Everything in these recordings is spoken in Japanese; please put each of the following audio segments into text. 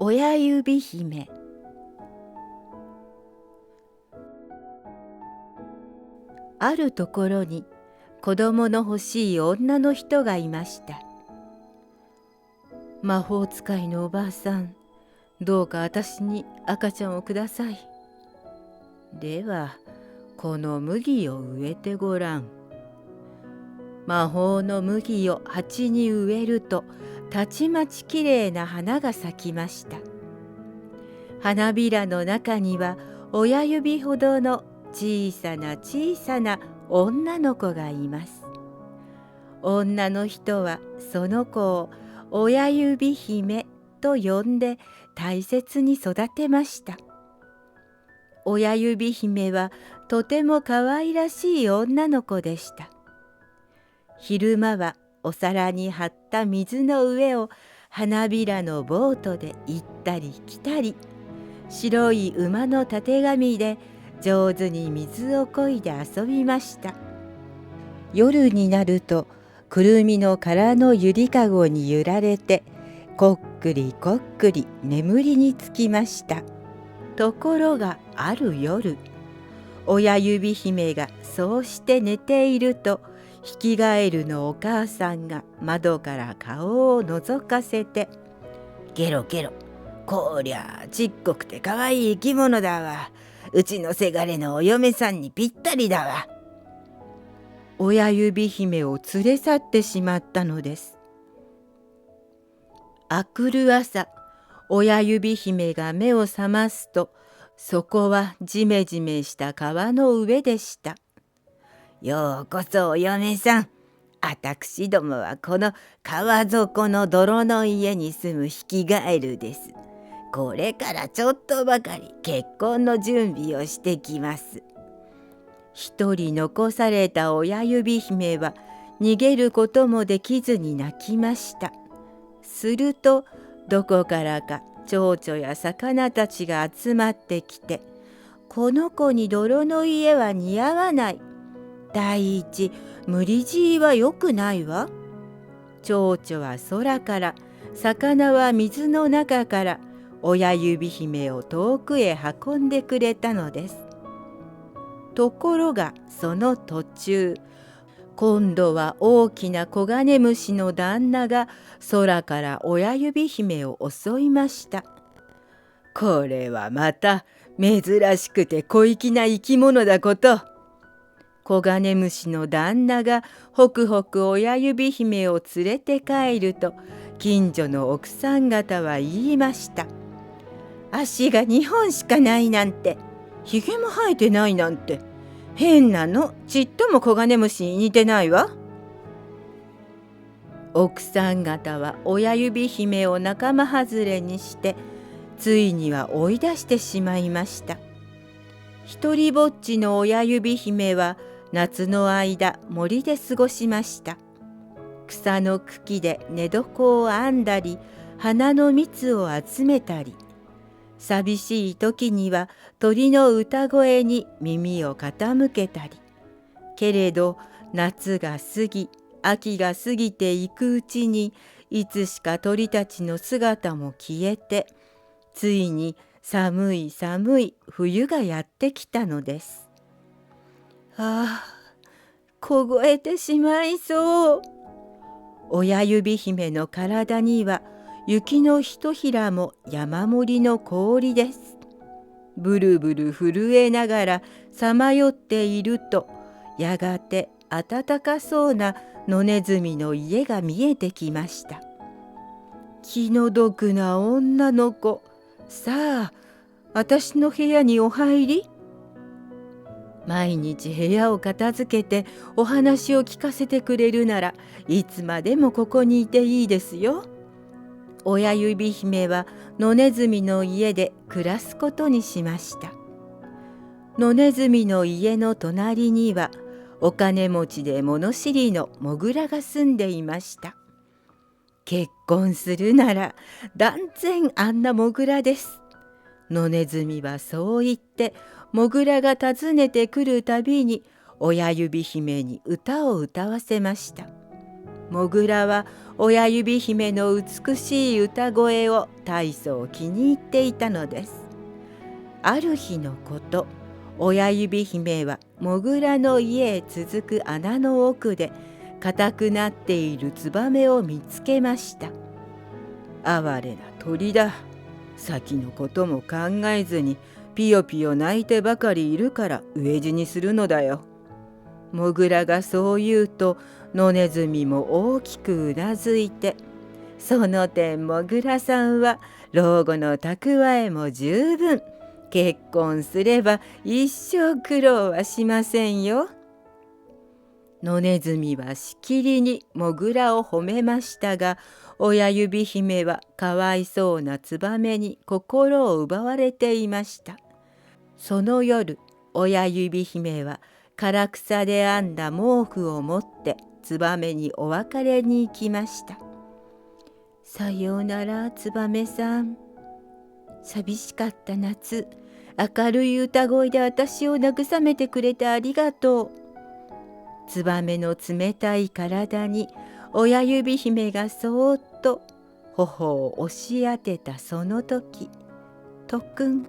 親指姫。あるところに子供の欲しい女の人がいました。魔法使いのおばあさん、どうか私に赤ちゃんをください。では、この麦を植えてごらん。魔法の麦を鉢に植えると、たちまちきれいな花が咲きました。花びらの中には親指ほどの小さな小さな女の子がいます。女の人はその子を親指姫と呼んで大切に育てました。親指姫はとても可愛らしい女の子でした。昼間はお皿に張った水の上を花びらのボートで行ったり来たり、白い馬のたてがみで上手に水をこいで遊びました。夜になるとくるみの殻のゆりかごに揺られてこっくりこっくり眠りにつきました。ところがある夜、親指姫がそうして寝ていると、ヒキガエルのお母さんが窓から顔を覗かせて「ゲロゲロ、こりゃちっこくてかわいい生き物だわ。うちのせがれのお嫁さんにぴったりだわ。」親指姫を連れ去ってしまったのです。あくる朝、親指姫が目を覚ますと、そこはじめじめした川の上でした。ようこそお嫁さん。あたくしどもはこの川底の泥の家に住むヒキガエルです。これからちょっとばかり結婚の準備をしてきます。一人残された親指姫は逃げることもできずに泣きました。するとどこからか蝶々や魚たちが集まってきて、この子に泥の家は似合わない。第一、無理強いはよくないわ。蝶々は空から、魚は水の中から親指姫を遠くへ運んでくれたのです。ところがその途中、今度は大きなコガネムシの旦那が空から親指姫を襲いました。これはまた珍しくて小粋な生き物だこと。コガネムシの旦那がホクホク親指姫を連れて帰ると、近所の奥さん方は言いました。足が2本しかないなんて、ひげも生えてないなんて、変なの、ちっともコガネムシに似てないわ。奥さん方は親指姫を仲間外れにして、ついには追い出してしまいました。一りぼっちの親指姫は夏の間森で過ごしました。草の茎で寝床を編んだり、花の蜜を集めたり、寂しい時には鳥の歌声に耳を傾けたり。けれど夏が過ぎ、秋が過ぎていくうちに、いつしか鳥たちの姿も消えて、ついに寒い寒い冬がやってきたのです。ああ、凍えてしまいそう。親指姫の体には雪のひとひらも山盛りの氷です。ブルブル震えながらさまよっていると、やがて暖かそうな野ネズミの家が見えてきました。気の毒な女の子、さあ、私の部屋にお入り。毎日部屋を片付けてお話を聞かせてくれるなら、いつまでもここにいていいですよ。親指姫は野ネズミの家で暮らすことにしました。野ネズミの家の隣には、お金持ちで物知りのモグラが住んでいました。結婚するなら断然あんなモグラです。野ネズミはそう言って、モグラが訪ねてくるたびに親指姫に歌を歌わせました。モグラは親指姫の美しい歌声を大層気に入っていたのです。ある日のこと、親指姫はモグラの家へ続く穴の奥で硬くなっているツバメを見つけました。哀れな鳥だ。先のことも考えずにピヨピヨ泣いてばかりいるから飢え死にするのだよ。モグラがそう言うと、野ネズミも大きくうなずいて、その点モグラさんは老後の蓄えも十分。結婚すれば一生苦労はしませんよ。野ネズミはしきりにモグラを褒めましたが、親指姫はかわいそうなツバメに心を奪われていました。その夜、親指姫は唐草で編んだ毛布を持ってツバメにお別れに行きました。さようならツバメさん。寂しかった夏、明るい歌声で私を慰めてくれてありがとう。ツバメの冷たい体に親指姫がそーっと頬を押し当てたその時、とくん、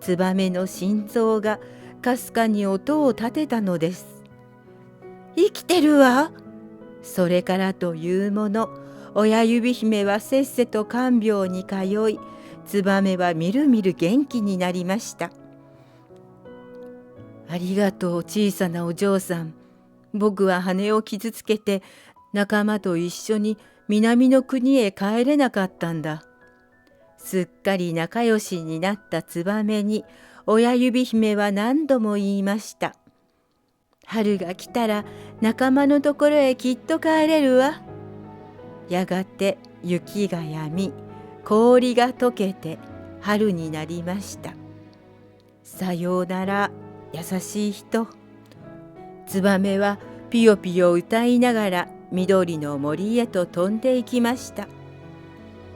ツバメの心臓がかすかに音を立てたのです。生きてるわ。それからというもの、親指姫はせっせと看病に通い、ツバメはみるみる元気になりました。ありがとう小さなお嬢さん。僕は羽を傷つけて仲間と一緒に南の国へ帰れなかったんだ。すっかり仲良しになったツバメに親指姫は何度も言いました。春が来たら仲間のところへきっと帰れるわ。やがて雪が止み、氷が溶けて春になりました。さようなら、優しい人。ツバメはピヨピヨ歌いながら緑の森へと飛んでいきました。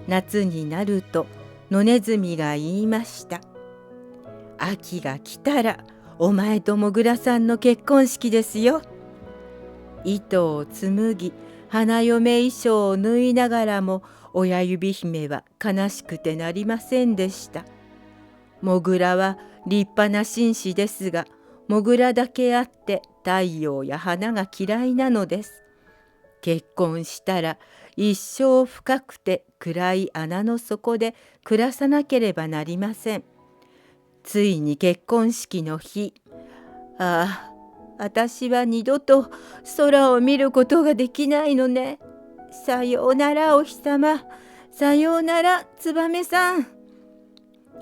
夏になると野ネズミが言いました。秋が来たらお前とモグラさんの結婚式ですよ。糸を紡ぎ花嫁衣装を縫いながらも親指姫は悲しくてなりませんでした。モグラは立派な紳士ですが、モグラだけあって太陽や花が嫌いなのです。結婚したら一生深くて暗い穴の底で暮らさなければなりません。ついに結婚式の日、ああ、私は二度と空を見ることができないのね。さようならお日様、さようならツバメさん。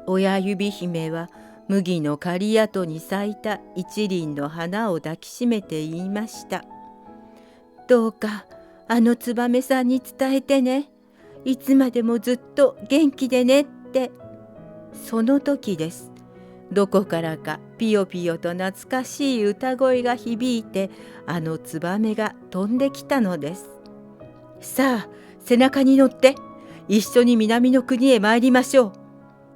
親指姫は麦の刈り跡に咲いた一輪の花を抱きしめて言いました。どうかあのツバメさんに伝えてね。いつまでもずっと元気でねって。その時です。どこからかピヨピヨと懐かしい歌声が響いて、あのツバメが飛んできたのです。さあ、背中に乗って一緒に南の国へ参りましょう。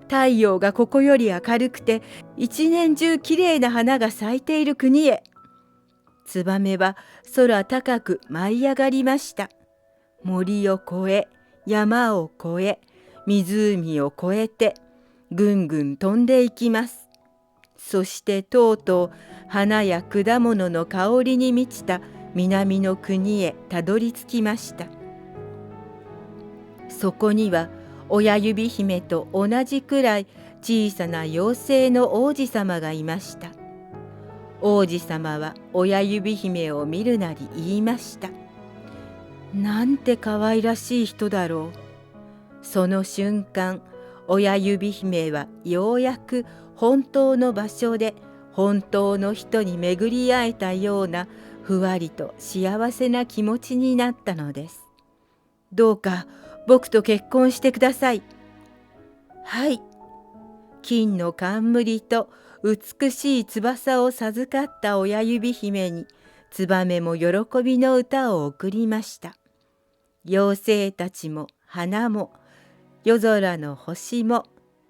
太陽がここより明るくて一年中きれいな花が咲いている国へ。ツバメは空高く舞い上がりました。森を越え、山を越え、湖を越えてぐんぐん飛んでいきます。そしてとうとう花や果物の香りに満ちた南の国へたどり着きました。そこには親指姫と同じくらい小さな妖精の王子様がいました。王子様は親指姫を見るなり言いました。なんて可愛らしい人だろう。その瞬間、親指姫はようやく本当の場所で本当の人に巡り会えたようなふわりと幸せな気持ちになったのです。どうか僕と結婚してください。はい。金の冠と美しい翼を授かった親指姫にツバメも喜びの歌を贈りました。妖精たちも花も夜空の星も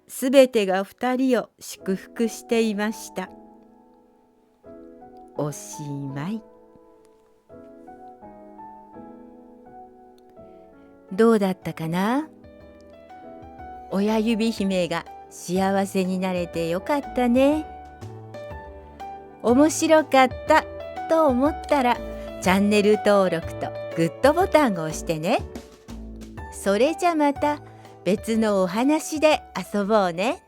すべてが二人を祝福していました。おしまい。どうだったかな？親指姫が幸せになれてよかったね。面白かったと思ったらチャンネル登録とグッドボタンを押してね。それじゃまた別のお話で遊ぼうね。